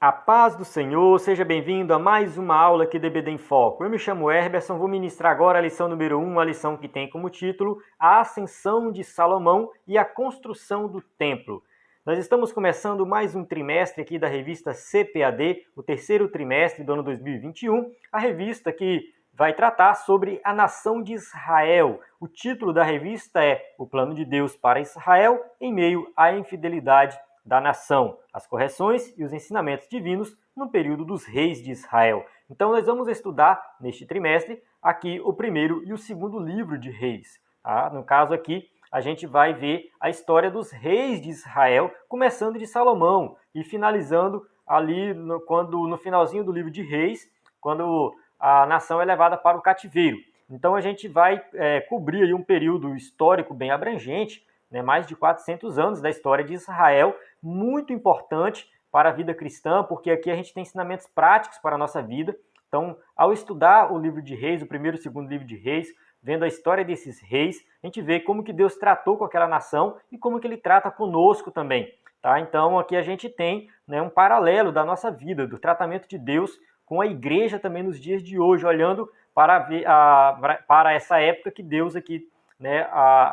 A paz do Senhor, seja bem-vindo a mais uma aula aqui do EBD em Foco. Eu me chamo Herberson, vou ministrar agora a lição número 1, a lição que tem como título A Ascensão de Salomão e a Construção do Templo. Nós estamos começando mais um trimestre aqui da revista CPAD, o terceiro trimestre do ano 2021, a revista que vai tratar sobre a nação de Israel. O título da revista é O Plano de Deus para Israel em meio à infidelidade da nação, as correções e os ensinamentos divinos no período dos reis de Israel. Então nós vamos estudar neste trimestre aqui o primeiro e o segundo livro de Reis. Tá? No caso aqui, a gente vai ver a história dos reis de Israel, começando de Salomão e finalizando ali no finalzinho do livro de Reis, quando a nação é levada para o cativeiro. Então a gente vai cobrir aí um período histórico bem abrangente, mais de 400 anos da história de Israel, muito importante para a vida cristã, porque aqui a gente tem ensinamentos práticos para a nossa vida. Então, ao estudar o livro de Reis, o primeiro e o segundo livro de Reis, vendo a história desses reis, a gente vê como que Deus tratou com aquela nação e como que Ele trata conosco também. Tá? Então, aqui a gente tem um paralelo da nossa vida, do tratamento de Deus com a igreja também nos dias de hoje, olhando para essa época que Deus aqui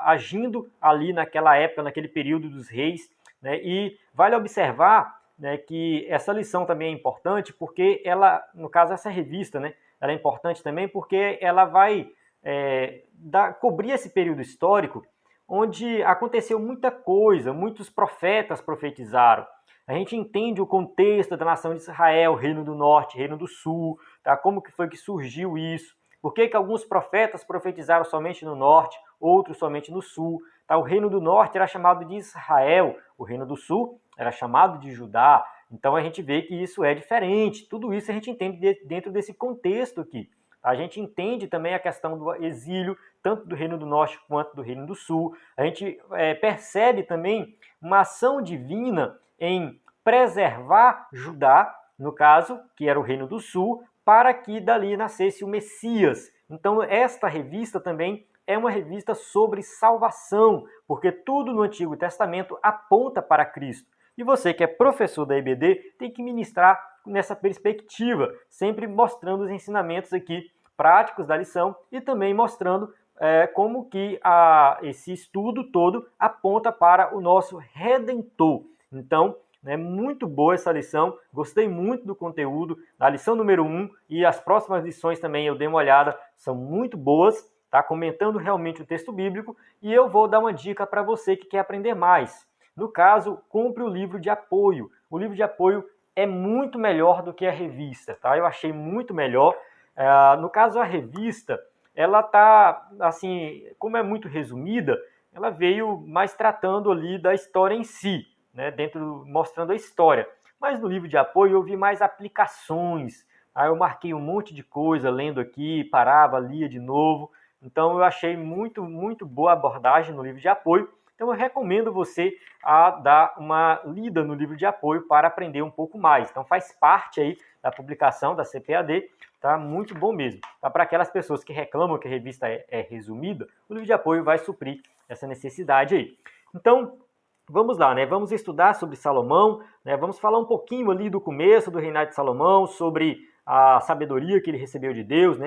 agindo ali naquela época, naquele período dos reis, e vale observar que essa lição também é importante porque ela, no caso essa revista, ela é importante também porque ela vai cobrir esse período histórico onde aconteceu muita coisa, muitos profetas profetizaram. A gente entende o contexto da nação de Israel, Reino do Norte, Reino do Sul, tá? Como que foi que surgiu isso. Por que alguns profetas profetizaram somente no norte, outros somente no sul? Tá? O reino do norte era chamado de Israel, o reino do sul era chamado de Judá. Então a gente vê que isso é diferente. Tudo isso a gente entende dentro desse contexto aqui. A gente entende também a questão do exílio, tanto do reino do norte quanto do reino do sul. A gente percebe também uma ação divina em preservar Judá, no caso, que era o reino do sul, para que dali nascesse o Messias. Então esta revista também é uma revista sobre salvação, porque tudo no Antigo Testamento aponta para Cristo. E você que é professor da EBD tem que ministrar nessa perspectiva, sempre mostrando os ensinamentos aqui práticos da lição e também mostrando como que esse estudo todo aponta para o nosso Redentor. Então, muito boa essa lição, gostei muito do conteúdo, da lição número 1 e as próximas lições também eu dei uma olhada, são muito boas, tá? Comentando realmente o texto bíblico, e eu vou dar uma dica para você que quer aprender mais. No caso, compre o livro de apoio. O livro de apoio é muito melhor do que a revista, tá? Eu achei muito melhor. No caso, a revista, ela tá, assim, como é muito resumida, ela veio mais tratando ali da história em si, mostrando a história. Mas no livro de apoio eu vi mais aplicações. Aí eu marquei um monte de coisa lendo aqui, parava, lia de novo. Então eu achei muito, muito boa a abordagem no livro de apoio. Então eu recomendo você a dar uma lida no livro de apoio para aprender um pouco mais. Então faz parte aí da publicação da CPAD, tá? Muito bom mesmo. Tá? Para aquelas pessoas que reclamam que a revista é resumida, o livro de apoio vai suprir essa necessidade aí. Então, vamos lá, Vamos estudar sobre Salomão, Vamos falar um pouquinho ali do começo do reinado de Salomão, sobre a sabedoria que ele recebeu de Deus,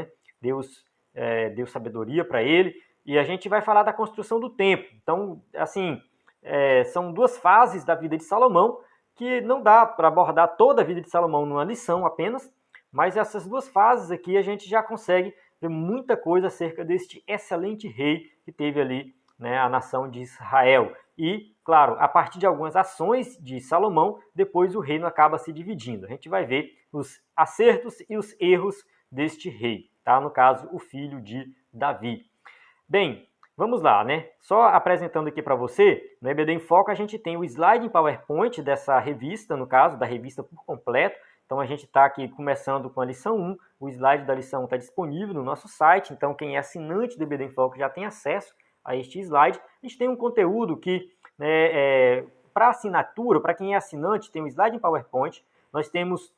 Deus deu sabedoria para ele, e a gente vai falar da construção do templo. Então, assim, são duas fases da vida de Salomão, que não dá para abordar toda a vida de Salomão numa lição apenas, mas essas duas fases aqui a gente já consegue ver muita coisa acerca deste excelente rei que teve ali, a nação de Israel. E, claro, a partir de algumas ações de Salomão, depois o reino acaba se dividindo. A gente vai ver os acertos e os erros deste rei, tá? No caso, o filho de Davi. Bem, vamos lá, Só apresentando aqui para você, no EBD em Foco a gente tem o slide em PowerPoint dessa revista, no caso, da revista por completo. Então a gente está aqui começando com a lição 1, o slide da lição está disponível no nosso site, então quem é assinante do EBD em Foco já tem acesso a este slide. A gente tem um conteúdo que, para assinatura, para quem é assinante, tem um slide em PowerPoint. Nós temos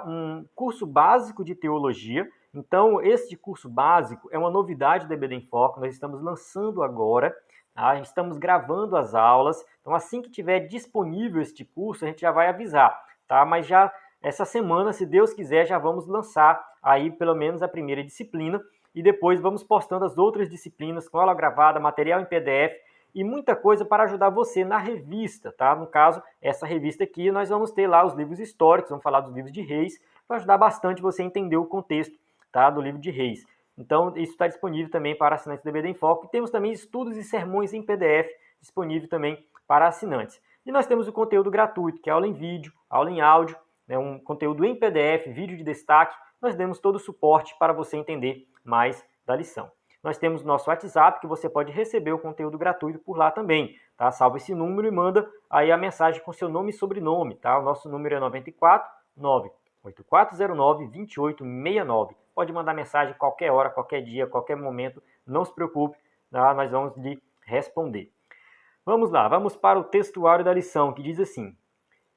um curso básico de teologia. Então, esse curso básico é uma novidade do EBD em Foco, nós estamos lançando agora, tá? Estamos gravando as aulas, então assim que tiver disponível este curso, a gente já vai avisar, tá? Mas já essa semana, se Deus quiser, já vamos lançar aí pelo menos a primeira disciplina e depois vamos postando as outras disciplinas com aula gravada, material em PDF e muita coisa para ajudar você na revista, tá? No caso, essa revista aqui, nós vamos ter lá os livros históricos, vamos falar dos livros de Reis, para ajudar bastante você a entender o contexto, tá, do livro de Reis. Então, isso está disponível também para assinantes do DBD em Foco. E temos também estudos e sermões em PDF disponível também para assinantes. E nós temos o conteúdo gratuito, que é aula em vídeo, aula em áudio, né, um conteúdo em PDF, vídeo de destaque. Nós demos todo o suporte para você entender mais da lição. Nós temos nosso WhatsApp, que você pode receber o conteúdo gratuito por lá também, tá? Salva esse número e manda aí a mensagem com seu nome e sobrenome, tá? O nosso número é 94 98409 2869. Pode mandar mensagem qualquer hora, qualquer dia, qualquer momento, não se preocupe, tá? Nós vamos lhe responder. Vamos lá, vamos para o textuário da lição, que diz assim: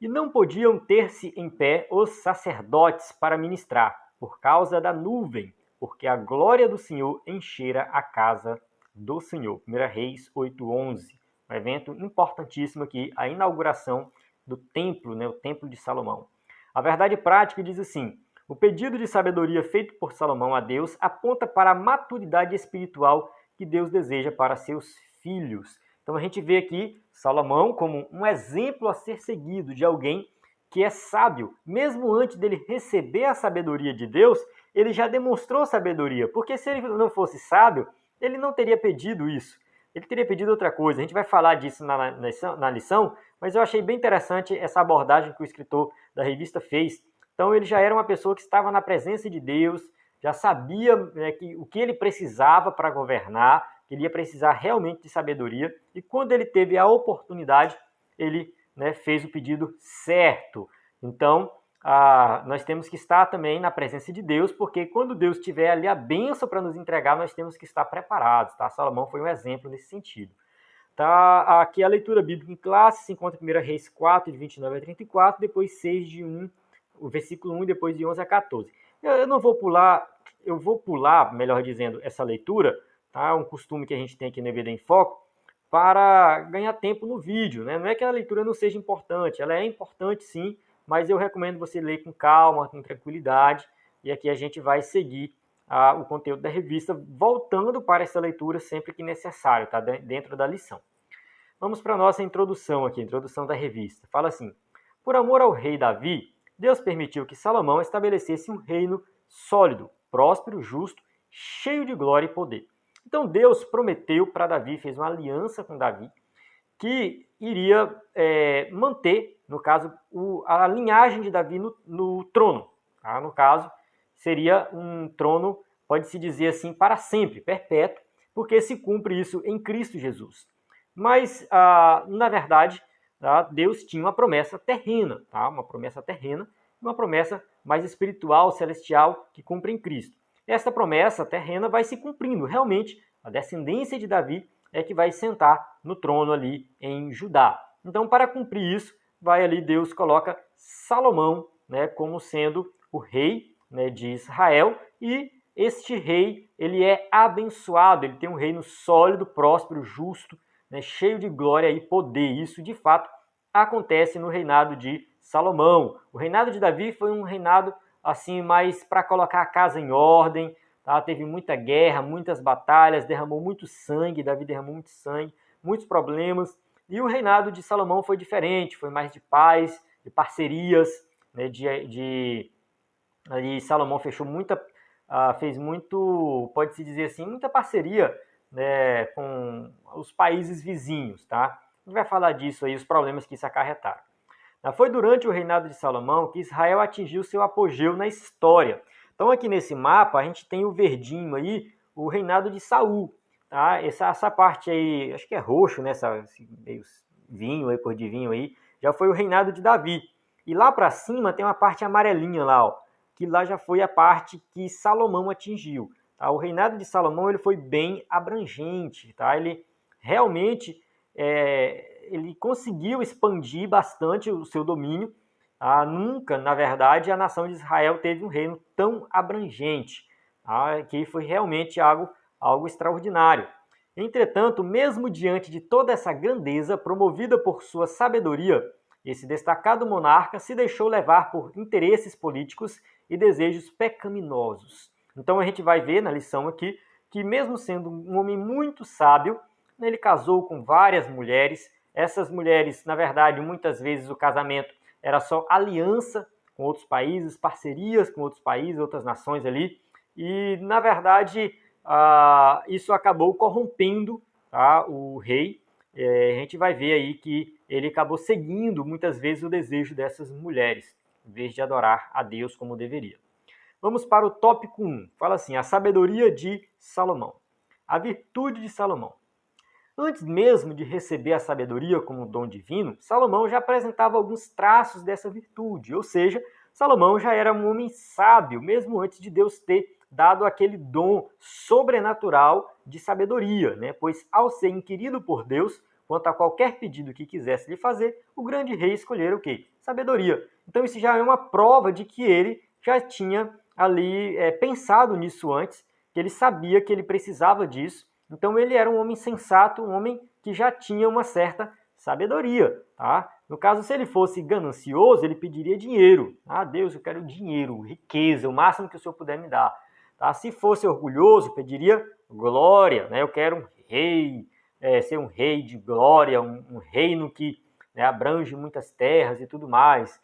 E não podiam ter-se em pé os sacerdotes para ministrar, por causa da nuvem, porque a glória do Senhor enchera a casa do Senhor. 1 Reis 8:11. Um evento importantíssimo aqui, a inauguração do templo, né, o templo de Salomão. A verdade prática diz assim: o pedido de sabedoria feito por Salomão a Deus aponta para a maturidade espiritual que Deus deseja para seus filhos. Então a gente vê aqui Salomão como um exemplo a ser seguido de alguém que é sábio. Mesmo antes dele receber a sabedoria de Deus, ele já demonstrou sabedoria, porque se ele não fosse sábio, ele não teria pedido isso. Ele teria pedido outra coisa. A gente vai falar disso na lição, mas eu achei bem interessante essa abordagem que o escritor da revista fez. Então ele já era uma pessoa que estava na presença de Deus, já sabia, né, o que ele precisava para governar, que ele ia precisar realmente de sabedoria, e quando ele teve a oportunidade, ele, né, fez o pedido certo. Então, nós temos que estar também na presença de Deus, porque quando Deus tiver ali a bênção para nos entregar, nós temos que estar preparados, tá? Salomão foi um exemplo nesse sentido. Tá, aqui a leitura bíblica em classe se encontra em 1 Reis 4, de 29 a 34, depois 6 de 1, o versículo 1, depois de 11 a 14. Eu não vou pular, eu vou pular, melhor dizendo, essa leitura, tá? Um costume que a gente tem aqui no EBD em Foco, para ganhar tempo no vídeo, né? Não é que a leitura não seja importante, ela é importante sim, mas eu recomendo você ler com calma, com tranquilidade, e aqui a gente vai seguir o conteúdo da revista, voltando para essa leitura sempre que necessário, tá? Dentro da lição. Vamos para a nossa introdução aqui, introdução da revista. Fala assim: por amor ao rei Davi, Deus permitiu que Salomão estabelecesse um reino sólido, próspero, justo, cheio de glória e poder. Então Deus prometeu para Davi, fez uma aliança com Davi, que iria manter, no caso, a linhagem de Davi no trono. Tá? No caso, seria um trono, pode-se dizer assim, para sempre, perpétuo, porque se cumpre isso em Cristo Jesus. Mas, na verdade, Deus tinha uma promessa terrena, tá? Uma promessa terrena, uma promessa mais espiritual, celestial, que cumpre em Cristo. Esta promessa terrena vai se cumprindo. Realmente, a descendência de Davi é que vai sentar no trono ali em Judá. Então, para cumprir isso, vai ali Deus coloca Salomão, né, como sendo o rei, né, de Israel, e este rei, ele é abençoado, ele tem um reino sólido, próspero, justo, né, cheio de glória e poder. Isso, de fato, acontece no reinado de Salomão. O reinado de Davi foi um reinado assim mais para colocar a casa em ordem, tá? Teve muita guerra, muitas batalhas, derramou muito sangue, Davi derramou muito sangue, muitos problemas. E o reinado de Salomão foi diferente, foi mais de paz, de parcerias, né? Ali Salomão fez muito, pode-se dizer assim, muita parceria, né, com os países vizinhos, tá? A gente vai falar disso aí, os problemas que isso acarretaram. Foi durante o reinado de Salomão que Israel atingiu seu apogeu na história. Então aqui nesse mapa a gente tem o verdinho aí, o reinado de Saul. Tá? Essa parte aí, acho que é roxo, né? Esse meio vinho aí, cor de vinho aí, já foi o reinado de Davi. E lá para cima tem uma parte amarelinha lá, ó, que lá já foi a parte que Salomão atingiu. Tá? O reinado de Salomão ele foi bem abrangente, tá? Ele realmente ele conseguiu expandir bastante o seu domínio. Nunca, na verdade, a nação de Israel teve um reino tão abrangente, que foi realmente algo extraordinário. Entretanto, mesmo diante de toda essa grandeza promovida por sua sabedoria, esse destacado monarca se deixou levar por interesses políticos e desejos pecaminosos. Então a gente vai ver na lição aqui que mesmo sendo um homem muito sábio, ele casou com várias mulheres. Essas mulheres, na verdade, muitas vezes o casamento era só aliança com outros países, parcerias com outros países, outras nações ali. E, na verdade, isso acabou corrompendo, tá, o rei. A gente vai ver aí que ele acabou seguindo muitas vezes o desejo dessas mulheres, em vez de adorar a Deus como deveria. Vamos para o tópico 1. Fala assim, a sabedoria de Salomão. A virtude de Salomão. Antes mesmo de receber a sabedoria como dom divino, Salomão já apresentava alguns traços dessa virtude, ou seja, Salomão já era um homem sábio, mesmo antes de Deus ter dado aquele dom sobrenatural de sabedoria, né? Pois ao ser inquirido por Deus, quanto a qualquer pedido que quisesse lhe fazer, o grande rei escolhera o quê? Sabedoria. Então isso já é uma prova de que ele já tinha ali pensado nisso antes, que ele sabia que ele precisava disso. Então ele era um homem sensato, um homem que já tinha uma certa sabedoria, tá? No caso, se ele fosse ganancioso, ele pediria dinheiro. Ah, Deus, eu quero dinheiro, riqueza, o máximo que o Senhor puder me dar. Tá? Se fosse orgulhoso, pediria glória, né? Eu quero um rei, ser um rei de glória, um reino que, né, abrange muitas terras e tudo mais.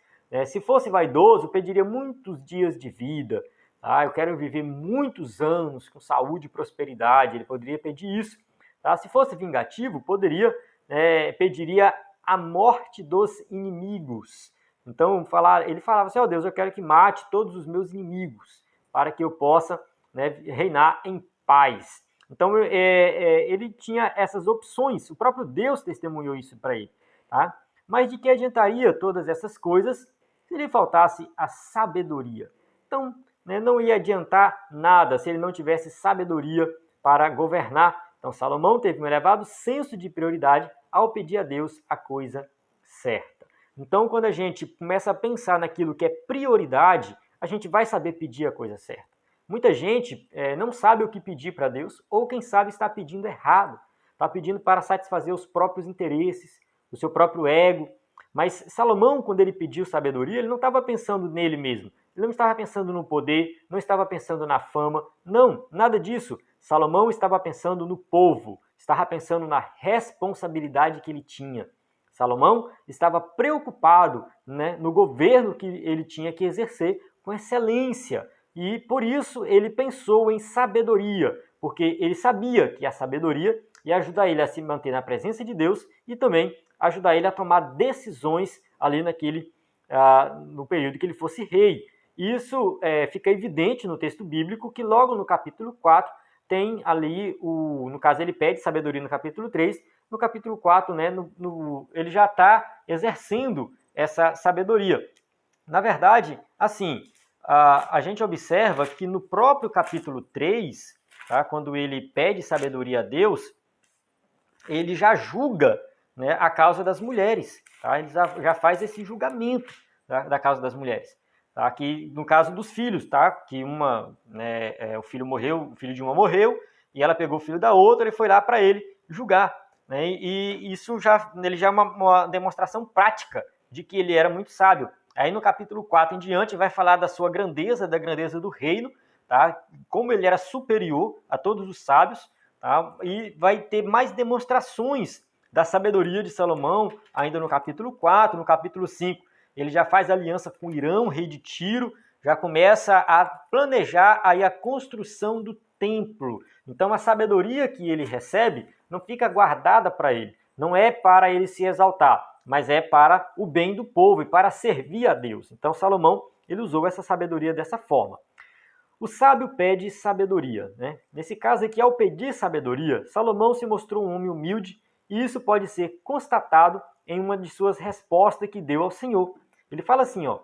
Se fosse vaidoso, pediria muitos dias de vida. Tá? Eu quero viver muitos anos com saúde e prosperidade. Ele poderia pedir isso. Tá? Se fosse vingativo, pediria a morte dos inimigos. Então, ele falava assim, Deus, eu quero que mate todos os meus inimigos, para que eu possa, né, reinar em paz. Então, ele tinha essas opções. O próprio Deus testemunhou isso para ele. Tá? Mas de que adiantaria todas essas coisas se lhe faltasse a sabedoria? Então, né, não ia adiantar nada se ele não tivesse sabedoria para governar. Então, Salomão teve um elevado senso de prioridade ao pedir a Deus a coisa certa. Então, quando a gente começa a pensar naquilo que é prioridade, a gente vai saber pedir a coisa certa. Muita gente não sabe o que pedir para Deus, ou quem sabe está pedindo errado. Está pedindo para satisfazer os próprios interesses, o seu próprio ego. Mas Salomão, quando ele pediu sabedoria, ele não estava pensando nele mesmo. Ele não estava pensando no poder, não estava pensando na fama. Não, nada disso. Salomão estava pensando no povo, estava pensando na responsabilidade que ele tinha. Salomão estava preocupado, né, no governo que ele tinha que exercer com excelência. E por isso ele pensou em sabedoria, porque ele sabia que a sabedoria ia ajudar ele a se manter na presença de Deus e também ajudar ele a tomar decisões ali no período que ele fosse rei. Isso fica evidente no texto bíblico, que logo no capítulo 4 tem ali, no caso ele pede sabedoria no capítulo 3, no capítulo 4, né, ele já está exercendo essa sabedoria. Na verdade, assim, a gente observa que no próprio capítulo 3, tá, quando ele pede sabedoria a Deus, ele já julga, né, a causa das mulheres. Tá? Ele já faz esse julgamento da causa das mulheres. Tá? Que, no caso dos filhos, tá? Que o filho morreu, o filho de uma morreu, e ela pegou o filho da outra e foi lá para ele julgar. Né? E isso ele já é uma demonstração prática de que ele era muito sábio. Aí no capítulo 4 em diante vai falar da sua grandeza, da grandeza do reino, tá? Como ele era superior a todos os sábios, tá? E vai ter mais demonstrações da sabedoria de Salomão, ainda no capítulo 4, no capítulo 5. Ele já faz aliança com Irão, rei de Tiro, já começa a planejar aí a construção do templo. Então a sabedoria que ele recebe não fica guardada para ele, não é para ele se exaltar, mas é para o bem do povo e para servir a Deus. Então Salomão, ele usou essa sabedoria dessa forma. O sábio pede sabedoria, né? Nesse caso aqui, ao pedir sabedoria, Salomão se mostrou um homem humilde e isso pode ser constatado em uma de suas respostas que deu ao Senhor. Ele fala assim, 1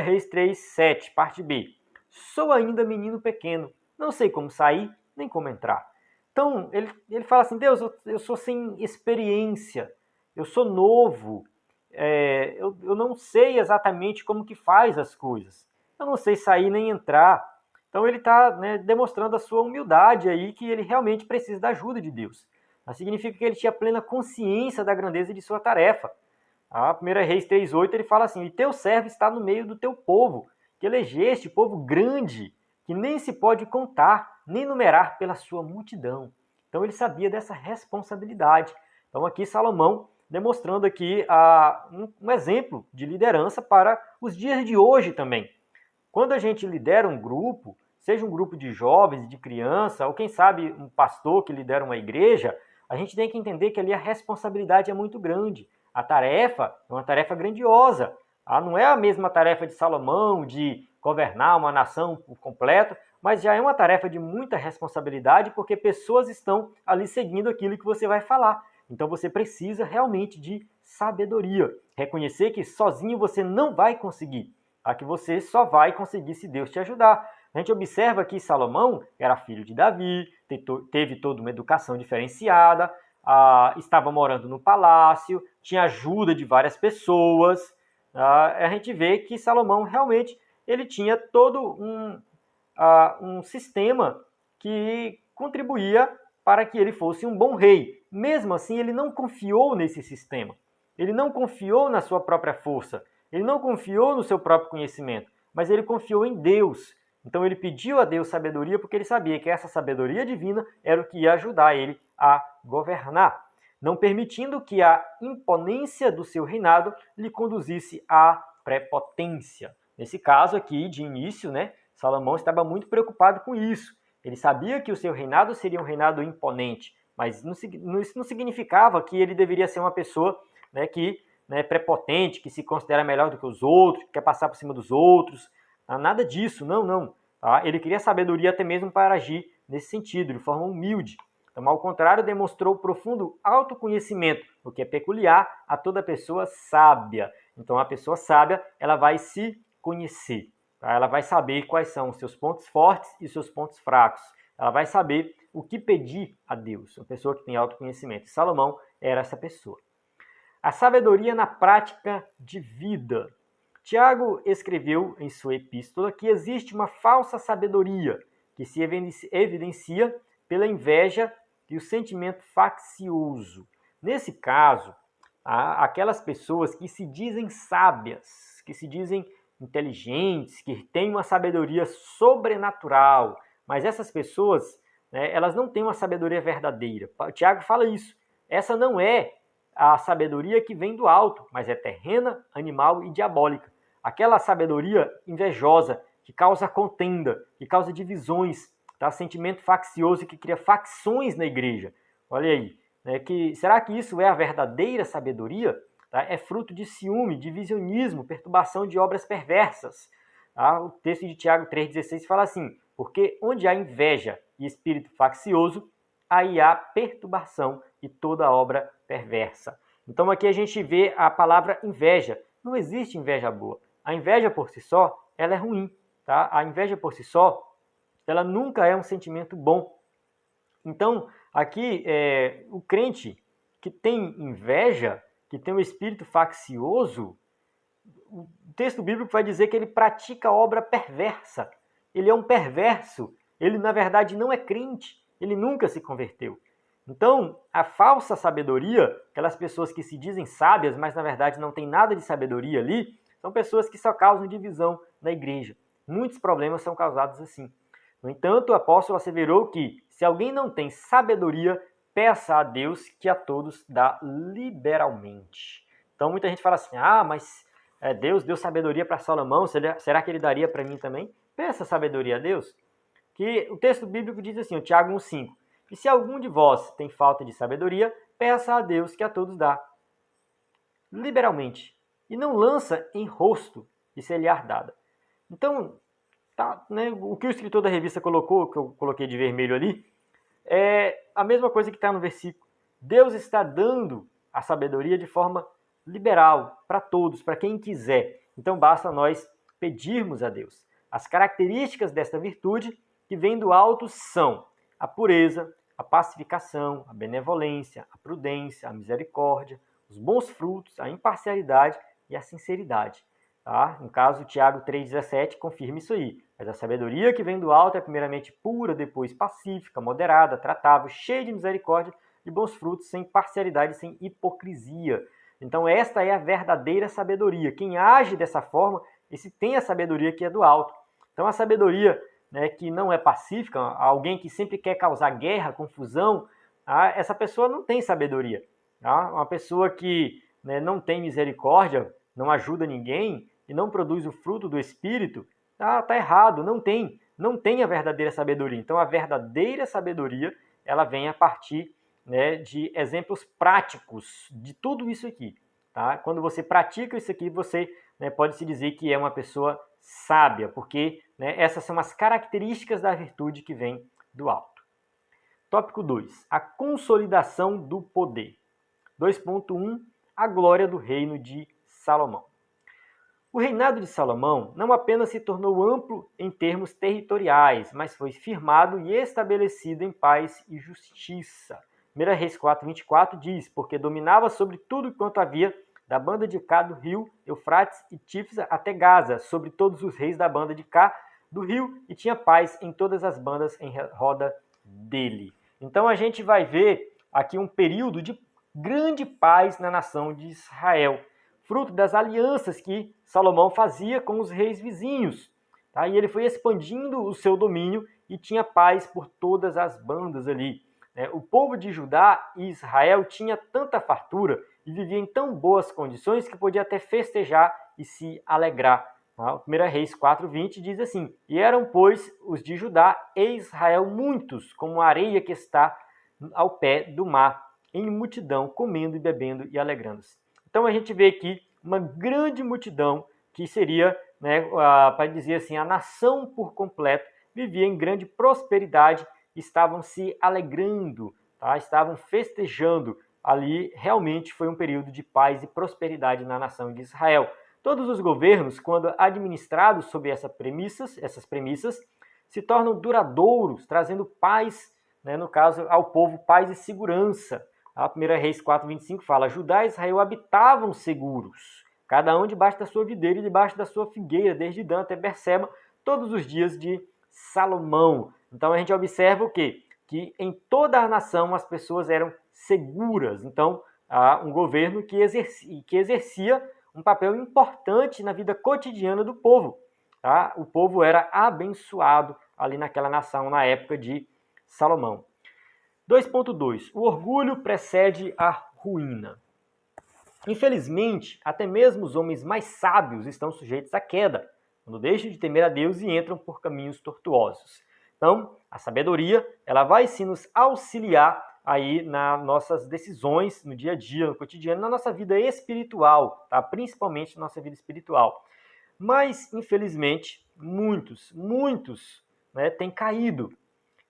Reis 3, 7, parte B. Sou ainda menino pequeno, não sei como sair, nem como entrar. Então, ele fala assim, Deus, eu sou sem experiência, eu sou novo, eu não sei exatamente como que faz as coisas. Eu não sei sair nem entrar. Então ele está, né, demonstrando a sua humildade aí, que ele realmente precisa da ajuda de Deus. Mas significa que ele tinha plena consciência da grandeza de sua tarefa. A 1 Reis 3,8 ele fala assim: e teu servo está no meio do teu povo, que elegeste, povo grande, que nem se pode contar, nem numerar pela sua multidão. Então ele sabia dessa responsabilidade. Então aqui Salomão demonstrando aqui um exemplo de liderança para os dias de hoje também. Quando a gente lidera um grupo, seja um grupo de jovens, de criança, ou quem sabe um pastor que lidera uma igreja, a gente tem que entender que ali a responsabilidade é muito grande. A tarefa é uma tarefa grandiosa. Não é a mesma tarefa de Salomão, de governar uma nação por completo, mas já é uma tarefa de muita responsabilidade, porque pessoas estão ali seguindo aquilo que você vai falar. Então você precisa realmente de sabedoria. Reconhecer que sozinho você não vai conseguir. Que você só vai conseguir se Deus te ajudar. A gente observa que Salomão era filho de Davi, teve toda uma educação diferenciada, estava morando no palácio, tinha ajuda de várias pessoas. A gente vê que Salomão realmente ele tinha todo um sistema que contribuía para que ele fosse um bom rei. Mesmo assim, ele não confiou nesse sistema. Ele não confiou na sua própria força. Ele não confiou no seu próprio conhecimento, mas ele confiou em Deus. Então ele pediu a Deus sabedoria porque ele sabia que essa sabedoria divina era o que ia ajudar ele a governar, não permitindo que a imponência do seu reinado lhe conduzisse à prepotência. Nesse caso aqui, de início, Salomão estava muito preocupado com isso. Ele sabia que o seu reinado seria um reinado imponente, mas isso não significava que ele deveria ser uma pessoa que prepotente, que se considera melhor do que os outros, que quer passar por cima dos outros. Nada disso, não. Ele queria sabedoria até mesmo para agir nesse sentido, de forma humilde. Então, ao contrário, demonstrou profundo autoconhecimento, o que é peculiar a toda pessoa sábia. Então, a pessoa sábia, ela vai se conhecer. Ela vai saber quais são os seus pontos fortes e os seus pontos fracos. Ela vai saber o que pedir a Deus. Uma pessoa que tem autoconhecimento. Salomão era essa pessoa. A sabedoria na prática de vida. Tiago escreveu em sua epístola que existe uma falsa sabedoria que se evidencia pela inveja e o sentimento faccioso. Nesse caso, aquelas pessoas que se dizem sábias, que se dizem inteligentes, que têm uma sabedoria sobrenatural, mas essas pessoas, elas não têm uma sabedoria verdadeira. O Tiago fala isso. Essa não é a sabedoria que vem do alto, mas é terrena, animal e diabólica. Aquela sabedoria invejosa, que causa contenda, que causa divisões, sentimento faccioso que cria facções na igreja. Olha aí, será que isso é a verdadeira sabedoria? É fruto de ciúme, divisionismo, perturbação de obras perversas. O texto de Tiago 3,16 fala assim: porque onde há inveja e espírito faccioso, aí há perturbação e toda obra perversa. Então aqui a gente vê a palavra inveja. Não existe inveja boa. A inveja por si só, ela é ruim. A inveja por si só, ela nunca é um sentimento bom. Então, aqui, o crente que tem inveja, que tem um espírito faccioso, o texto bíblico vai dizer que ele pratica obra perversa. Ele é um perverso. Ele, na verdade, não é crente. Ele nunca se converteu. Então, a falsa sabedoria, aquelas pessoas que se dizem sábias, mas na verdade não tem nada de sabedoria ali, são pessoas que só causam divisão na igreja. Muitos problemas são causados assim. No entanto, o apóstolo asseverou que, se alguém não tem sabedoria, peça a Deus que a todos dá liberalmente. Então, muita gente fala assim, mas Deus deu sabedoria para Salomão, será que ele daria para mim também? Peça sabedoria a Deus. Que o texto bíblico diz assim, o Tiago 1,5, e se algum de vós tem falta de sabedoria, peça a Deus que a todos dá liberalmente, e não lança em rosto de ser lhe dada. Então, o que o escritor da revista colocou, que eu coloquei de vermelho ali, é a mesma coisa que está no versículo. Deus está dando a sabedoria de forma liberal para todos, para quem quiser. Então basta nós pedirmos a Deus. As características desta virtude que vem do alto são a pureza, a pacificação, a benevolência, a prudência, a misericórdia, os bons frutos, a imparcialidade e a sinceridade. No caso, Tiago 3,17 confirma isso aí. Mas a sabedoria que vem do alto é primeiramente pura, depois pacífica, moderada, tratável, cheia de misericórdia, de bons frutos, sem parcialidade, sem hipocrisia. Então esta é a verdadeira sabedoria. Quem age dessa forma, esse tem a sabedoria que é do alto. Então a sabedoria, né, que não é pacífica, alguém que sempre quer causar guerra, confusão, essa pessoa não tem sabedoria. Tá? Uma pessoa que, né, não tem misericórdia, não ajuda ninguém e não produz o fruto do Espírito, tá errado, não tem a verdadeira sabedoria. Então a verdadeira sabedoria, ela vem a partir, né, de exemplos práticos de tudo isso aqui. Tá? Quando você pratica isso aqui, você, né, pode se dizer que é uma pessoa sábia, porque, né, essas são as características da virtude que vem do alto. Tópico 2. A consolidação do poder. 2.1. A glória do reino de Salomão. O reinado de Salomão não apenas se tornou amplo em termos territoriais, mas foi firmado e estabelecido em paz e justiça. 1 Reis 4:24 diz, porque dominava sobre tudo quanto havia da banda de cá do rio Eufrates e Tifsa até Gaza, sobre todos os reis da banda de cá do rio, e tinha paz em todas as bandas em roda dele. Então a gente vai ver aqui um período de grande paz na nação de Israel, fruto das alianças que Salomão fazia com os reis vizinhos. Tá? E ele foi expandindo o seu domínio e tinha paz por todas as bandas ali. O povo de Judá e Israel tinha tanta fartura e vivia em tão boas condições que podia até festejar e se alegrar. Tá? 1 Reis 4:20 diz assim, e eram, pois, os de Judá e Israel muitos, como a areia que está ao pé do mar, em multidão, comendo e bebendo e alegrando-se. Então a gente vê aqui uma grande multidão que seria, né, para dizer assim, a nação por completo, vivia em grande prosperidade, estavam se alegrando, tá? Estavam festejando. Ali realmente foi um período de paz e prosperidade na nação de Israel. Todos os governos, quando administrados sob essas premissas, se tornam duradouros, trazendo paz, né, no caso, ao povo, paz e segurança. A 1 Reis 4:25 fala, Judá e Israel habitavam seguros, cada um debaixo da sua videira e debaixo da sua figueira, desde Dan até Berseba, todos os dias de Salomão. Então a gente observa o quê? Que em toda a nação as pessoas eram seguras. Então, há um governo que exercia um papel importante na vida cotidiana do povo. Tá? O povo era abençoado ali naquela nação na época de Salomão. 2.2. O orgulho precede a ruína. Infelizmente, até mesmo os homens mais sábios estão sujeitos à queda, quando deixam de temer a Deus e entram por caminhos tortuosos. Então, a sabedoria, ela vai sim nos auxiliar aí nas nossas decisões, no dia a dia, no cotidiano, na nossa vida espiritual, tá? Principalmente na nossa vida espiritual. Mas, infelizmente, muitos, né, têm caído.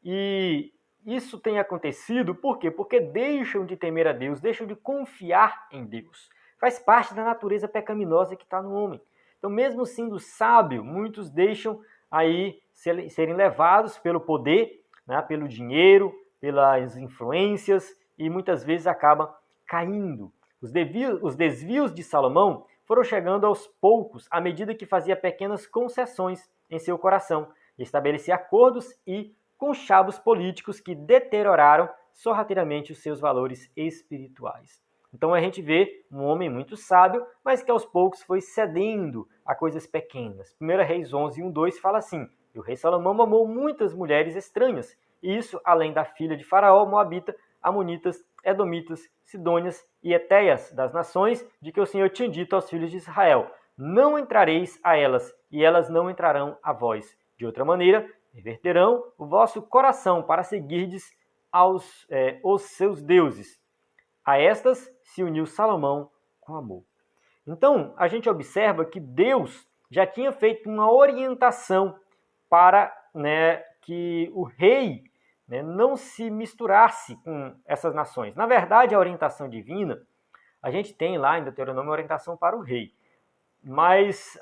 E isso tem acontecido por quê? Porque deixam de temer a Deus, deixam de confiar em Deus. Faz parte da natureza pecaminosa que está no homem. Então, mesmo sendo sábio, muitos deixam aí serem levados pelo poder, né, pelo dinheiro, pelas influências e muitas vezes acabam caindo. Os desvios de Salomão foram chegando aos poucos à medida que fazia pequenas concessões em seu coração, estabelecia acordos e conchavos políticos que deterioraram sorrateiramente os seus valores espirituais. Então a gente vê um homem muito sábio, mas que aos poucos foi cedendo a coisas pequenas. 1 Reis 11:1-2 fala assim, e o rei Salomão mamou muitas mulheres estranhas, e isso além da filha de Faraó, Moabita, Amonitas, Edomitas, Sidônias e Etéias, das nações de que o Senhor tinha dito aos filhos de Israel, não entrareis a elas, e elas não entrarão a vós. De outra maneira, reverterão o vosso coração para seguirdes os seus deuses. A estas se uniu Salomão com amor. Então, a gente observa que Deus já tinha feito uma orientação para, né, que o rei, né, não se misturasse com essas nações. Na verdade, a orientação divina, a gente tem lá em Deuteronômio a orientação para o rei. Mas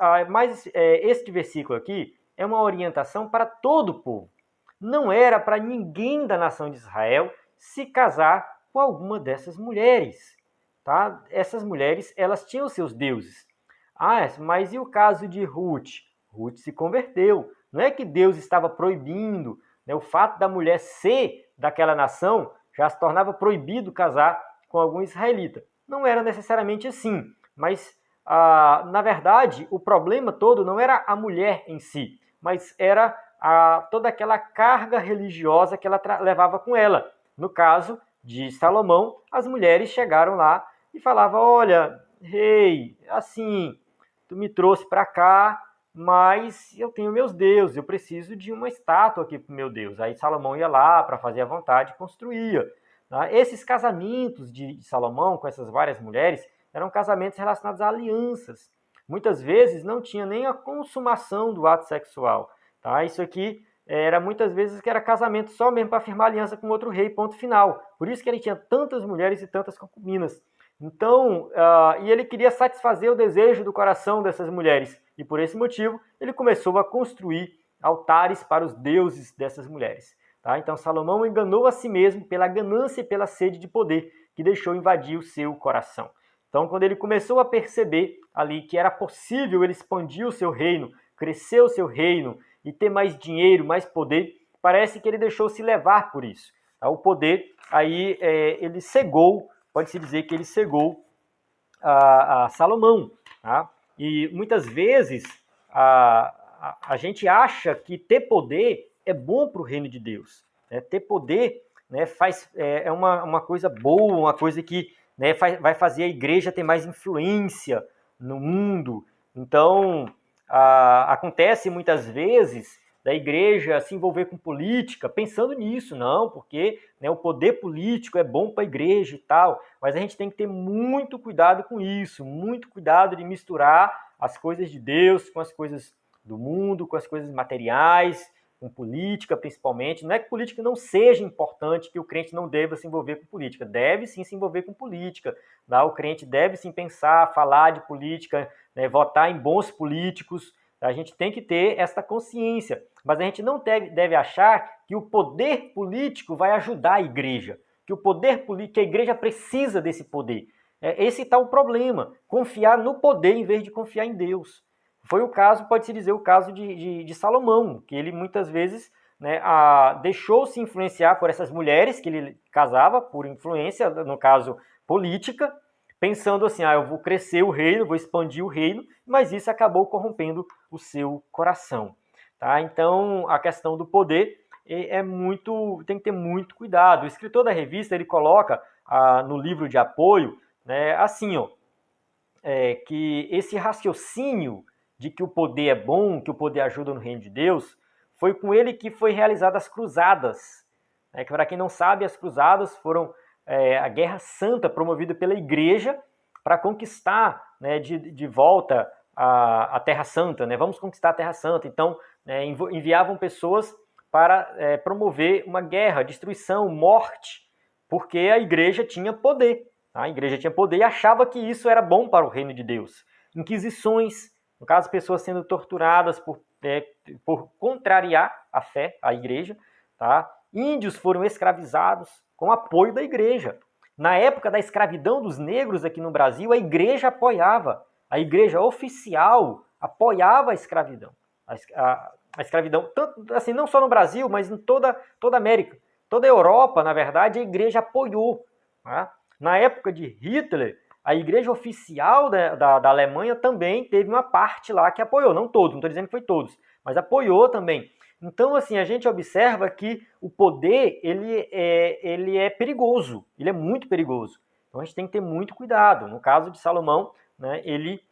este versículo aqui é uma orientação para todo o povo. Não era para ninguém da nação de Israel se casar com alguma dessas mulheres. Tá? Essas mulheres, elas tinham seus deuses. Mas e o caso de Ruth? Ruth se converteu. Não é que Deus estava proibindo, né? O fato da mulher ser daquela nação já se tornava proibido casar com algum israelita. não era necessariamente assim, mas na verdade o problema todo não era a mulher em si, mas era toda aquela carga religiosa que ela levava com ela. No caso de Salomão, as mulheres chegaram lá e falavam: olha, rei, assim, tu me trouxe para cá, mas eu tenho meus deuses, eu preciso de uma estátua aqui para o meu Deus. Aí Salomão ia lá para fazer a vontade e construía. Tá? Esses casamentos de Salomão com essas várias mulheres eram casamentos relacionados a alianças. Muitas vezes não tinha nem a consumação do ato sexual. Tá? Isso aqui era muitas vezes que era casamento só mesmo para firmar aliança com outro rei, ponto final. Por isso que ele tinha tantas mulheres e tantas concubinas. Então, e ele queria satisfazer o desejo do coração dessas mulheres. E por esse motivo, ele começou a construir altares para os deuses dessas mulheres. Tá? Então, Salomão enganou a si mesmo pela ganância e pela sede de poder que deixou invadir o seu coração. Então, quando ele começou a perceber ali que era possível ele expandir o seu reino, crescer o seu reino e ter mais dinheiro, mais poder, parece que ele deixou se levar por isso. Tá? O poder, aí ele cegou, pode-se dizer que ele cegou a Salomão. Tá? E muitas vezes a gente acha que ter poder é bom para o reino de Deus. Né? Ter poder, né, é uma coisa boa, uma coisa que, né, vai fazer a igreja ter mais influência no mundo. Então, acontece muitas vezes da igreja se envolver com política, pensando nisso, não, porque, né, o poder político é bom para a igreja e tal, mas a gente tem que ter muito cuidado com isso, muito cuidado de misturar as coisas de Deus com as coisas do mundo, com as coisas materiais, com política principalmente. Não é que política não seja importante, que o crente não deva se envolver com política, deve sim se envolver com política, tá? O crente deve sim pensar, falar de política, né, votar em bons políticos. A gente tem que ter essa consciência, mas a gente não deve achar que o poder político vai ajudar a igreja, que o poder político, que a igreja precisa desse poder. Esse está o problema, confiar no poder em vez de confiar em Deus. Foi o caso, pode-se dizer, o caso de Salomão, que ele muitas vezes, né, deixou-se influenciar por essas mulheres que ele casava, por influência, no caso, política, pensando assim, eu vou crescer o reino, vou expandir o reino, mas isso acabou corrompendo o seu coração. Tá? Então, a questão do poder tem que ter muito cuidado. O escritor da revista, ele coloca no livro de apoio, né, assim, que esse raciocínio de que o poder é bom, que o poder ajuda no reino de Deus, foi com ele que foi realizadas as cruzadas. Que, para quem não sabe, as cruzadas foram a guerra santa promovida pela igreja para conquistar, né, de volta a Terra Santa. Né? Vamos conquistar a Terra Santa. Então, enviavam pessoas para promover uma guerra, destruição, morte, porque a igreja tinha poder. Tá? A igreja tinha poder e achava que isso era bom para o reino de Deus. Inquisições, no caso, pessoas sendo torturadas por contrariar a fé, a igreja. Tá? Índios foram escravizados com apoio da igreja. Na época da escravidão dos negros aqui no Brasil, a igreja apoiava. A igreja oficial apoiava a escravidão. A escravidão, tanto, assim, não só no Brasil, mas em toda a América. Toda a Europa, na verdade, a igreja apoiou. Tá? Na época de Hitler, a igreja oficial da Alemanha também teve uma parte lá que apoiou. Não todos, não estou dizendo que foi todos, mas apoiou também. Então, assim, a gente observa que o poder, ele é perigoso, ele é muito perigoso. Então, a gente tem que ter muito cuidado. No caso de Salomão, né, ele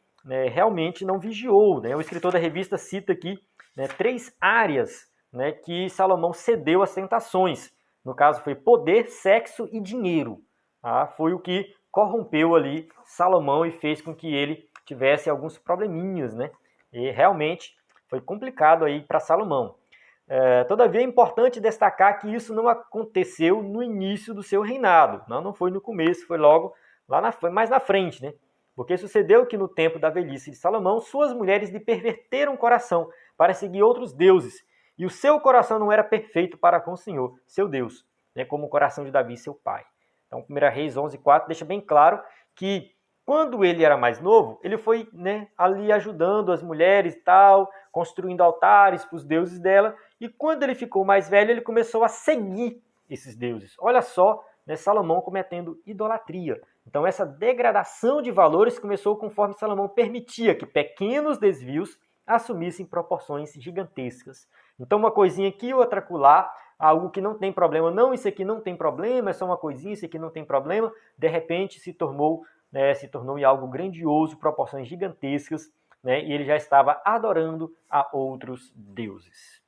realmente não vigiou. Né? O escritor da revista cita aqui, né, 3 áreas, né, que Salomão cedeu às tentações. No caso, foi poder, sexo e dinheiro. Tá? Foi o que corrompeu ali Salomão e fez com que ele tivesse alguns probleminhas. Né? E realmente foi complicado aí para Salomão. Todavia é importante destacar que isso não aconteceu no início do seu reinado. Não foi no começo, foi logo foi mais na frente, né? Porque sucedeu que no tempo da velhice de Salomão, suas mulheres lhe perverteram o coração para seguir outros deuses. E o seu coração não era perfeito para com o Senhor, seu Deus, né? Como o coração de Davi, seu pai. Então, 1 Reis 11:4 deixa bem claro que quando ele era mais novo, ele foi, né, ali ajudando as mulheres e tal, construindo altares para os deuses dela. E quando ele ficou mais velho, ele começou a seguir esses deuses. Olha só né, Salomão cometendo idolatria. Então essa degradação de valores começou conforme Salomão permitia que pequenos desvios assumissem proporções gigantescas. Então uma coisinha aqui, outra acolá, algo que não tem problema, não, isso aqui não tem problema, é só uma coisinha, isso aqui não tem problema, de repente se tornou em algo grandioso, proporções gigantescas, né, e ele já estava adorando a outros deuses.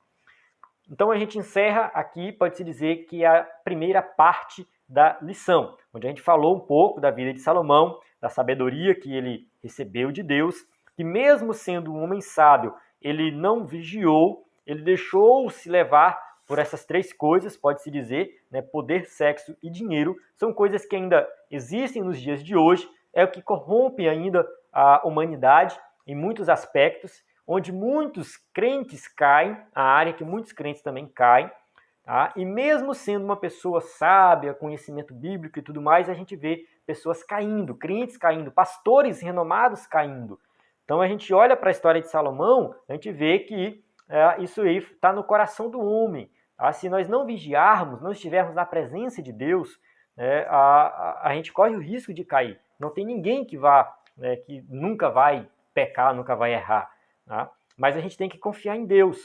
Então a gente encerra aqui, pode-se dizer que a primeira parte da lição, onde a gente falou um pouco da vida de Salomão, da sabedoria que ele recebeu de Deus, que mesmo sendo um homem sábio, ele não vigiou, ele deixou-se levar por essas três coisas, pode-se dizer, né, poder, sexo e dinheiro, são coisas que ainda existem nos dias de hoje, é o que corrompe ainda a humanidade em muitos aspectos, onde muitos crentes caem, a área que muitos crentes também caem, tá? E mesmo sendo uma pessoa sábia, conhecimento bíblico e tudo mais, a gente vê pessoas caindo, crentes caindo, pastores renomados caindo. Então a gente olha para a história de Salomão, a gente vê que isso aí está no coração do homem. Tá? Se nós não vigiarmos, não estivermos na presença de Deus, a gente corre o risco de cair. Não tem ninguém que que nunca vai pecar, nunca vai errar. Tá? Mas a gente tem que confiar em Deus.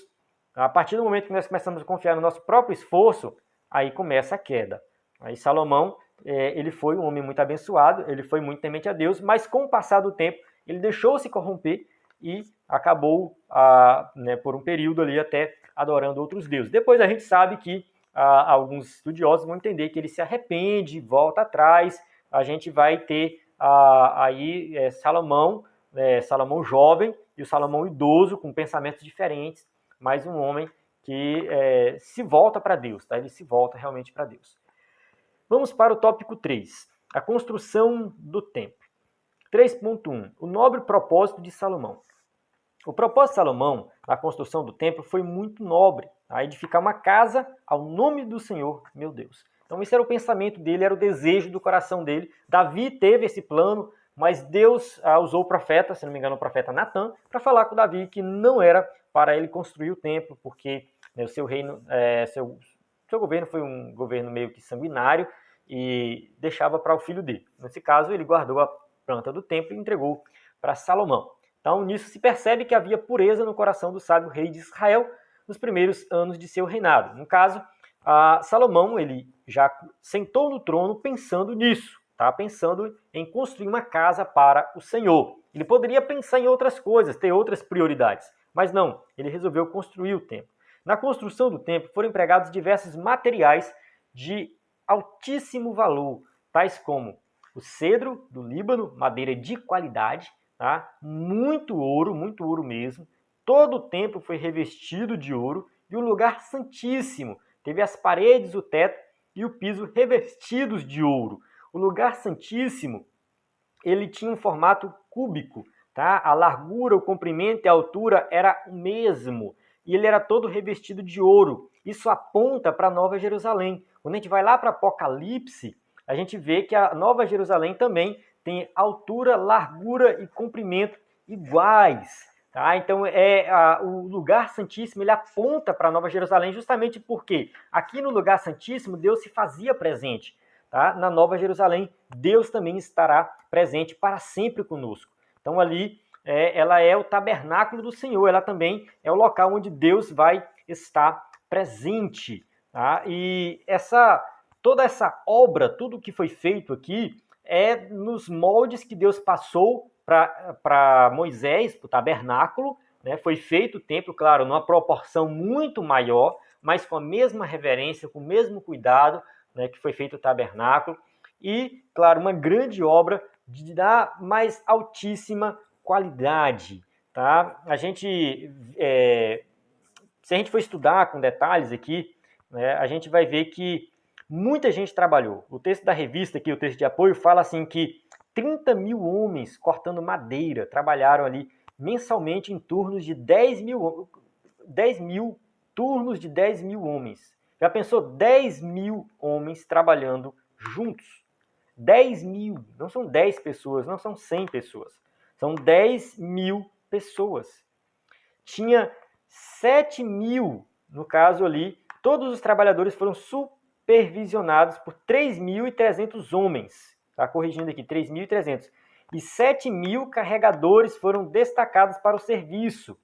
Tá? A partir do momento que nós começamos a confiar no nosso próprio esforço, aí começa a queda. Aí Salomão, ele foi um homem muito abençoado, ele foi muito temente a Deus, mas com o passar do tempo, ele deixou-se corromper e acabou, por um período ali, até adorando outros deuses. Depois a gente sabe que alguns estudiosos vão entender que ele se arrepende, volta atrás, a gente vai ter Salomão jovem e o Salomão idoso, com pensamentos diferentes, mas um homem que se volta para Deus, tá? Ele se volta realmente para Deus. Vamos para o tópico 3, a construção do templo. 3.1, o nobre propósito de Salomão. O propósito de Salomão na construção do templo foi muito nobre, a edificar uma casa ao nome do Senhor, meu Deus. Então esse era o pensamento dele, era o desejo do coração dele. Davi teve esse plano, mas Deus usou o profeta, se não me engano o profeta Natan, para falar com Davi que não era para ele construir o templo, porque o seu reino, seu governo foi um governo meio que sanguinário e deixava para o filho dele. Nesse caso, ele guardou a planta do templo e entregou para Salomão. Então, nisso se percebe que havia pureza no coração do sábio rei de Israel nos primeiros anos de seu reinado. No caso, Salomão ele já sentou no trono pensando nisso, tá? Pensando em construir uma casa para o Senhor. Ele poderia pensar em outras coisas, ter outras prioridades, mas não, ele resolveu construir o templo. Na construção do templo foram empregados diversos materiais de altíssimo valor, tais como o cedro do Líbano, madeira de qualidade, tá? Muito ouro mesmo. Todo o templo foi revestido de ouro e o lugar santíssimo teve as paredes, o teto e o piso revestidos de ouro. O lugar santíssimo, ele tinha um formato cúbico, tá? A largura, o comprimento e a altura era o mesmo. E ele era todo revestido de ouro. Isso aponta para a Nova Jerusalém. Quando a gente vai lá para Apocalipse, a gente vê que a Nova Jerusalém também tem altura, largura e comprimento iguais. Tá? Então, o lugar santíssimo ele aponta para a Nova Jerusalém justamente porque aqui no lugar santíssimo Deus se fazia presente. Tá? Na Nova Jerusalém, Deus também estará presente para sempre conosco. Então, ali, ela é o tabernáculo do Senhor, ela também é o local onde Deus vai estar presente. Tá? E toda essa obra, tudo que foi feito aqui, é nos moldes que Deus passou para Moisés, para o tabernáculo, né? Foi feito o templo, claro, numa proporção muito maior, mas com a mesma reverência, com o mesmo cuidado, né, que foi feito o tabernáculo. E, claro, uma grande obra da mais altíssima qualidade. Tá? Se a gente for estudar com detalhes aqui, né, a gente vai ver que muita gente trabalhou. O texto da revista aqui, o texto de apoio, fala assim que 30 mil homens cortando madeira trabalharam ali mensalmente em turnos de 10 mil turnos de 10 mil homens. Já pensou 10 mil homens trabalhando juntos? 10 mil, não são 10 pessoas, não são 100 pessoas. São 10 mil pessoas. Tinha 7 mil, no caso ali, todos os trabalhadores foram supervisionados por 3.300 homens. Tá corrigindo aqui, 3.300. E 7.000 carregadores foram destacados para o serviço.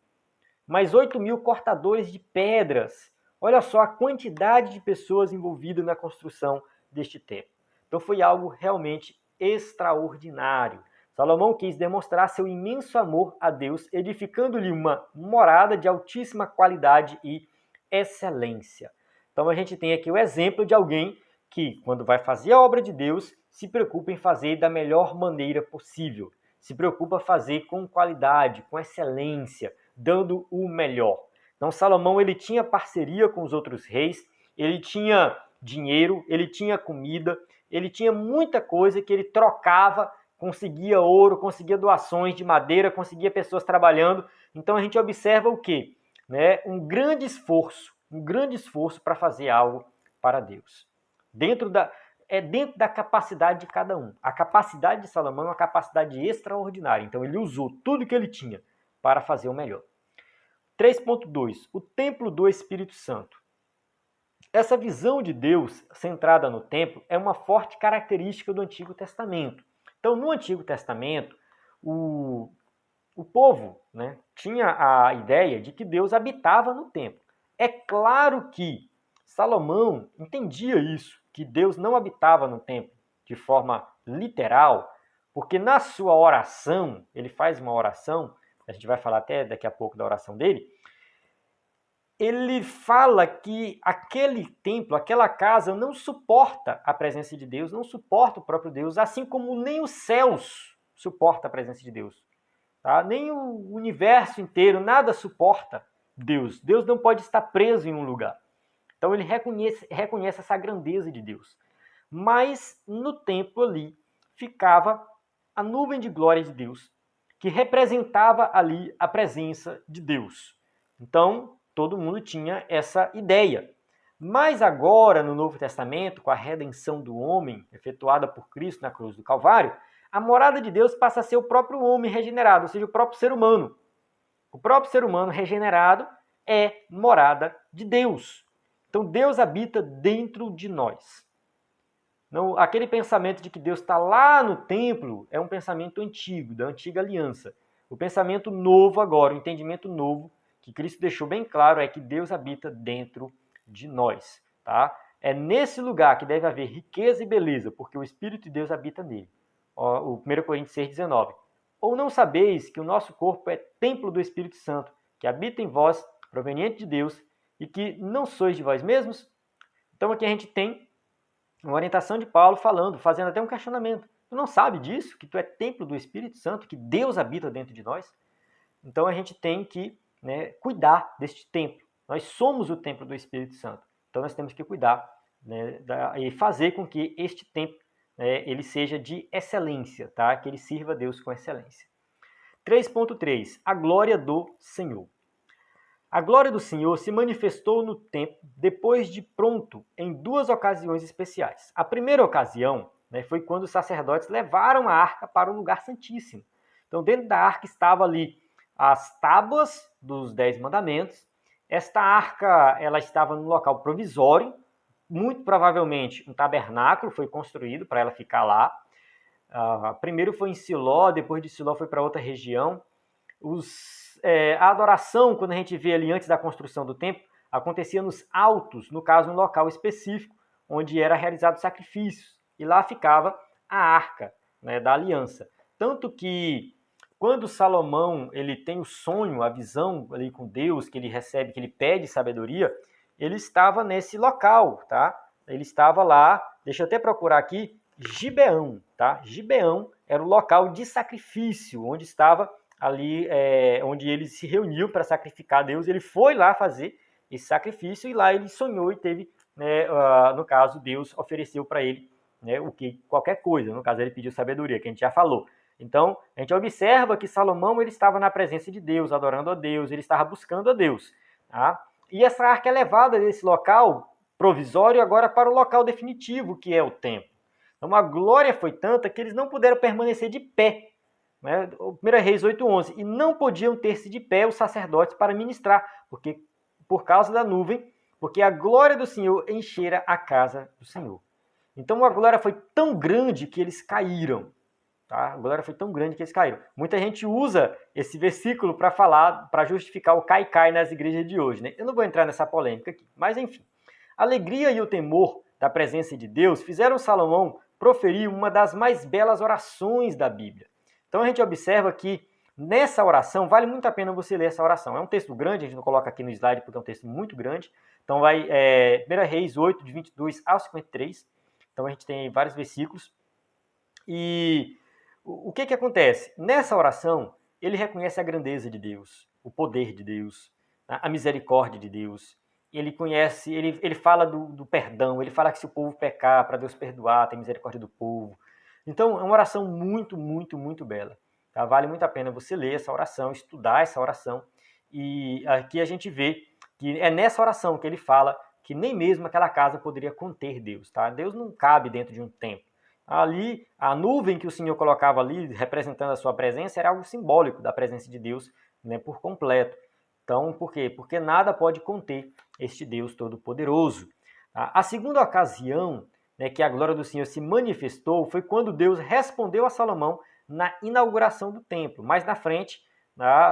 Mais 8.000 cortadores de pedras. Olha só a quantidade de pessoas envolvidas na construção deste templo. Então foi algo realmente extraordinário. Salomão quis demonstrar seu imenso amor a Deus, edificando-lhe uma morada de altíssima qualidade e excelência. Então a gente tem aqui o exemplo de alguém que, quando vai fazer a obra de Deus, se preocupa em fazer da melhor maneira possível. Se preocupa em fazer com qualidade, com excelência, dando o melhor. Então Salomão ele tinha parceria com os outros reis, ele tinha dinheiro, ele tinha comida, ele tinha muita coisa que ele trocava, conseguia ouro, conseguia doações de madeira, conseguia pessoas trabalhando. Então a gente observa o quê? Um grande esforço para fazer algo para Deus. Dentro da capacidade de cada um. A capacidade de Salomão é uma capacidade extraordinária. Então ele usou tudo que ele tinha para fazer o melhor. 3.2. O templo do Espírito Santo. Essa visão de Deus centrada no templo é uma forte característica do Antigo Testamento. Então, no Antigo Testamento, o povo tinha a ideia de que Deus habitava no templo. É claro que Salomão entendia isso, que Deus não habitava no templo de forma literal, porque na sua oração, ele faz uma oração, a gente vai falar até daqui a pouco da oração dele, ele fala que aquele templo, aquela casa não suporta a presença de Deus, não suporta o próprio Deus, assim como nem os céus suporta a presença de Deus. Tá? Nem o universo inteiro, nada suporta Deus. Deus não pode estar preso em um lugar. Então ele reconhece essa grandeza de Deus. Mas no templo ali ficava a nuvem de glória de Deus, que representava ali a presença de Deus. Então, todo mundo tinha essa ideia. Mas agora, no Novo Testamento, com a redenção do homem, efetuada por Cristo na cruz do Calvário, a morada de Deus passa a ser o próprio homem regenerado, ou seja, o próprio ser humano. O próprio ser humano regenerado é morada de Deus. Então, Deus habita dentro de nós. Não, aquele pensamento de que Deus está lá no templo é um pensamento antigo, da antiga aliança. O pensamento novo agora, o entendimento novo, que Cristo deixou bem claro, é que Deus habita dentro de nós. Tá? É nesse lugar que deve haver riqueza e beleza, porque o Espírito de Deus habita nele. O 1 Coríntios 6,19. Ou não sabeis que o nosso corpo é templo do Espírito Santo, que habita em vós, proveniente de Deus, e que não sois de vós mesmos? Então aqui a gente tem uma orientação de Paulo falando, fazendo até um questionamento. Tu não sabe disso? Que tu é templo do Espírito Santo, que Deus habita dentro de nós? Então a gente tem que cuidar deste templo. Nós somos o templo do Espírito Santo. Então nós temos que cuidar e fazer com que este templo ele seja de excelência, tá? Que ele sirva a Deus com excelência. 3.3. A glória do Senhor. A glória do Senhor se manifestou no templo depois de pronto em duas ocasiões especiais. A primeira ocasião foi quando os sacerdotes levaram a arca para o lugar santíssimo. Então dentro da arca estava ali as tábuas dos 10 mandamentos. Esta arca ela estava num local provisório, muito provavelmente um tabernáculo foi construído para ela ficar lá. Primeiro foi em Siló, depois de Siló foi para outra região. A adoração, quando a gente vê ali antes da construção do templo, acontecia nos altos, no caso um local específico, onde era realizado sacrifícios. E lá ficava a arca da aliança. Tanto que quando Salomão ele tem o sonho, a visão ali com Deus, que ele recebe, que ele pede sabedoria, ele estava nesse local, tá? Ele estava lá, deixa eu até procurar aqui, Gibeão, tá? Gibeão era o local de sacrifício, onde estava ali, onde eles se reuniam para sacrificar a Deus. Ele foi lá fazer esse sacrifício e lá ele sonhou e teve, no caso, Deus ofereceu para ele qualquer coisa. No caso, ele pediu sabedoria, que a gente já falou. Então, a gente observa que Salomão ele estava na presença de Deus, adorando a Deus, ele estava buscando a Deus. Tá? E essa arca é levada desse local provisório agora para o local definitivo, que é o templo. Então, a glória foi tanta que eles não puderam permanecer de pé. 1 Reis 8:11. E não podiam ter-se de pé os sacerdotes para ministrar, porque por causa da nuvem porque a glória do Senhor enchera a casa do Senhor. Então a glória foi tão grande que eles caíram. Tá? A glória foi tão grande que eles caíram. Muita gente usa esse versículo para falar, para justificar o cai-cai nas igrejas de hoje. Né? Eu não vou entrar nessa polêmica aqui, mas enfim. A alegria e o temor da presença de Deus fizeram Salomão proferir uma das mais belas orações da Bíblia. Então a gente observa que nessa oração, vale muito a pena você ler essa oração. É um texto grande, a gente não coloca aqui no slide porque é um texto muito grande. Então vai 1 Reis 8, de 22 ao 53. Então a gente tem vários versículos. E o que acontece? Nessa oração, ele reconhece a grandeza de Deus, o poder de Deus, a misericórdia de Deus. Ele conhece, ele fala do perdão, ele fala que se o povo pecar, para Deus perdoar, tem misericórdia do povo. Então, é uma oração muito, muito, muito bela. Tá? Vale muito a pena você ler essa oração, estudar essa oração. E aqui a gente vê que é nessa oração que ele fala que nem mesmo aquela casa poderia conter Deus. Tá? Deus não cabe dentro de um templo. Ali, a nuvem que o Senhor colocava ali, representando a sua presença, era algo simbólico da presença de Deus, né, por completo. Então, por quê? Porque nada pode conter este Deus Todo-Poderoso. A segunda ocasião, né, que a glória do Senhor se manifestou foi quando Deus respondeu a Salomão na inauguração do templo. Mais na frente,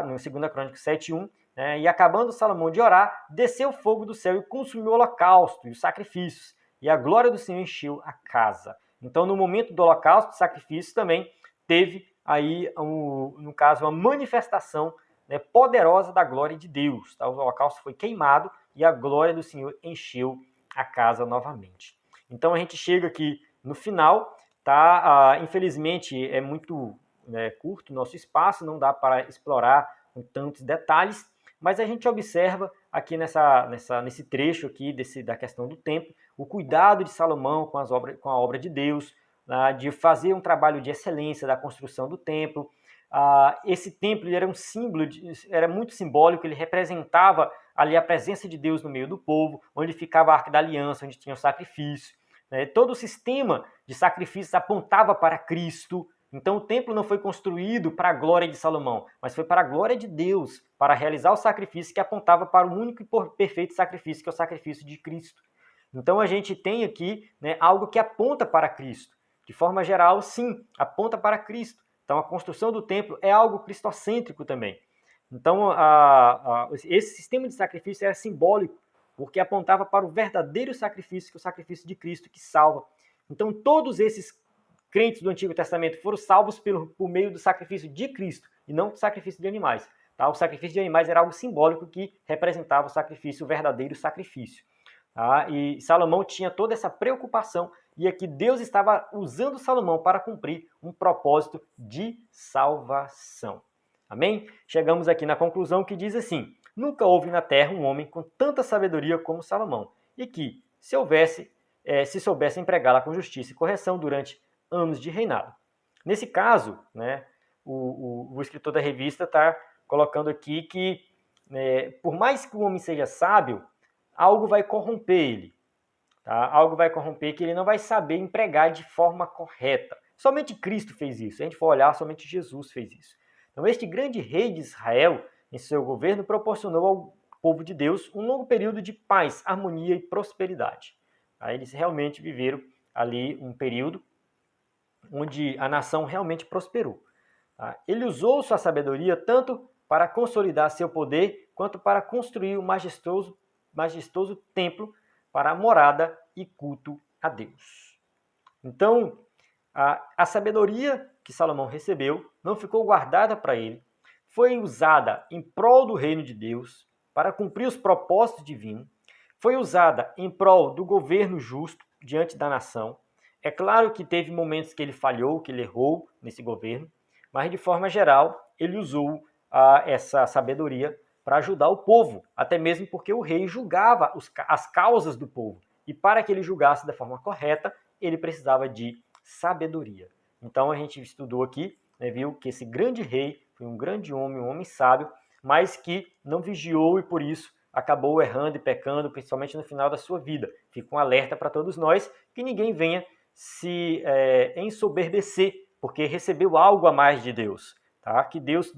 no 2 Crônicas 7:1, né, e acabando Salomão de orar, desceu fogo do céu e consumiu o holocausto e os sacrifícios, e a glória do Senhor encheu a casa. Então, no momento do holocausto, do sacrifício, também teve aí, no caso, uma manifestação, né, poderosa da glória de Deus. Tá? O holocausto foi queimado e a glória do Senhor encheu a casa novamente. Então, a gente chega aqui no final, tá? Infelizmente, é muito, né, curto o nosso espaço, não dá para explorar com tantos detalhes, mas a gente observa aqui nesse trecho aqui da questão do templo, o cuidado de Salomão com a obra de Deus, de fazer um trabalho de excelência da construção do templo. Esse templo era um símbolo, era muito simbólico, ele representava ali a presença de Deus no meio do povo, onde ficava a Arca da Aliança, onde tinha o sacrifício. Né? Todo o sistema de sacrifícios apontava para Cristo. Então o templo não foi construído para a glória de Salomão, mas foi para a glória de Deus, para realizar o sacrifício que apontava para o único e perfeito sacrifício, que é o sacrifício de Cristo. Então a gente tem aqui, né, algo que aponta para Cristo. De forma geral, sim, aponta para Cristo. Então a construção do templo é algo cristocêntrico também. Então esse sistema de sacrifício era simbólico, porque apontava para o verdadeiro sacrifício, que é o sacrifício de Cristo que salva. Então todos esses crentes do Antigo Testamento foram salvos por meio do sacrifício de Cristo e não do sacrifício de animais. Tá? O sacrifício de animais era algo simbólico que representava o sacrifício, o verdadeiro sacrifício. Tá? E Salomão tinha toda essa preocupação e aqui Deus estava usando Salomão para cumprir um propósito de salvação. Amém? Chegamos aqui na conclusão que diz assim: nunca houve na terra um homem com tanta sabedoria como Salomão, e que, se soubesse empregá-la com justiça e correção durante anos de reinado. Nesse caso, né, o escritor da revista está colocando aqui que, por mais que o homem seja sábio, algo vai corromper ele. Tá? Algo vai corromper que ele não vai saber empregar de forma correta. Somente Cristo fez isso. Se a gente for olhar, somente Jesus fez isso. Então, este grande rei de Israel, em seu governo, proporcionou ao povo de Deus um longo período de paz, harmonia e prosperidade. Tá? Eles realmente viveram ali um período onde a nação realmente prosperou. Tá? Ele usou sua sabedoria tanto para consolidar seu poder, quanto para construir um majestoso templo para a morada e culto a Deus. Então, a sabedoria que Salomão recebeu não ficou guardada para ele, foi usada em prol do reino de Deus, para cumprir os propósitos divinos, foi usada em prol do governo justo diante da nação. É claro que teve momentos que ele falhou, que ele errou nesse governo, mas de forma geral ele usou essa sabedoria para ajudar o povo, até mesmo porque o rei julgava as causas do povo. E para que ele julgasse da forma correta, ele precisava de sabedoria. Então a gente estudou aqui, né, viu que esse grande rei foi um grande homem, um homem sábio, mas que não vigiou e por isso acabou errando e pecando, principalmente no final da sua vida. Fica um alerta para todos nós, que ninguém venha se ensoberbecer, porque recebeu algo a mais de Deus. Tá? Que Deus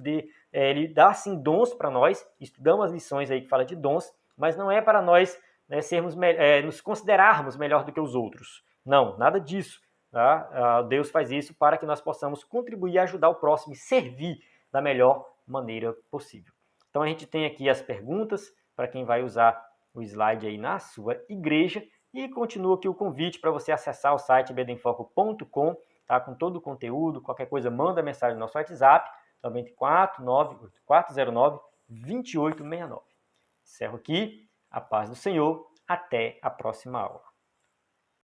ele dá sim dons para nós, estudamos as lições aí que fala de dons, mas não é para nós né, nos considerarmos melhor do que os outros. Não, nada disso. Tá? Deus faz isso para que nós possamos contribuir e ajudar o próximo e servir da melhor maneira possível. Então a gente tem aqui as perguntas para quem vai usar o slide aí na sua igreja e continua aqui o convite para você acessar o site bdenfoco.com, tá? Com todo o conteúdo, qualquer coisa manda mensagem no nosso WhatsApp, 94 409 2869. Encerro aqui, a paz do Senhor, até a próxima aula.